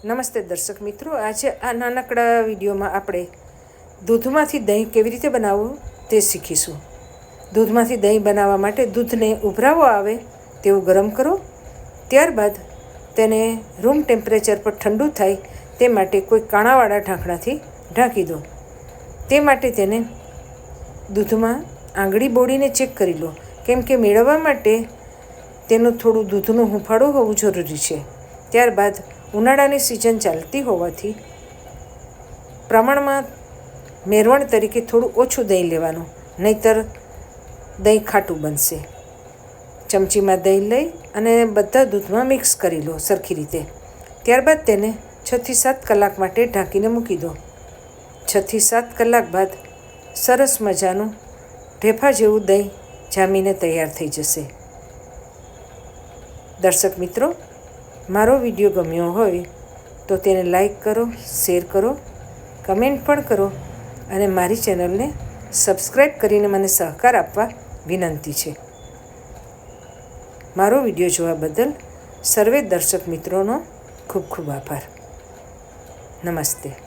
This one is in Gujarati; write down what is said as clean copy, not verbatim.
નમસ્તે દર્શક મિત્રો, આજે આ નાનકડા વિડીયોમાં આપણે દૂધમાંથી દહીં કેવી રીતે બનાવવું તે શીખીશું. દૂધમાંથી દહીં બનાવવા માટે દૂધને ઉભરાવો આવે તેવું ગરમ કરો. ત્યારબાદ તેને રૂમ ટેમ્પરેચર પર ઠંડુ થાય તે માટે કોઈ કાણાવાળા ઢાંકણાથી ઢાંકી દો. તે માટે તેને દૂધમાં આંગળી બોળીને ચેક કરી લો, કેમ કે મેળવવા માટે તેનું થોડું દૂધનું હૂંફાળું હોવું જરૂરી છે. ત્યારબાદ ઉનાળાની સિઝન ચાલતી હોવાથી પ્રમાણમાં મેરવણ તરીકે થોડું ઓછું દહીં લેવાનું, નહીંતર દહીં ખાટું બનશે. ચમચીમાં દહીં લઈ અને બધા દૂધમાં મિક્સ કરી લો સરખી રીતે. ત્યારબાદ તેને 6 થી 7 કલાક માટે ઢાંકીને મૂકી દો. 6 થી 7 કલાક બાદ સરસ મજાનું ઢેફા જેવું દહીં જામીને તૈયાર થઈ જશે. દર્શક મિત્રો, મારો વિડીયો ગમ્યો હોય તો તેને લાઈક કરો, શેર કરો, કમેન્ટ પણ કરો અને મારી ચેનલને સબસ્ક્રાઈબ કરીને મને સહકાર આપવા વિનંતી છે. મારો વિડીયો જોવા બદલ સર્વે દર્શક મિત્રોનો ખૂબ ખૂબ આભાર. નમસ્તે.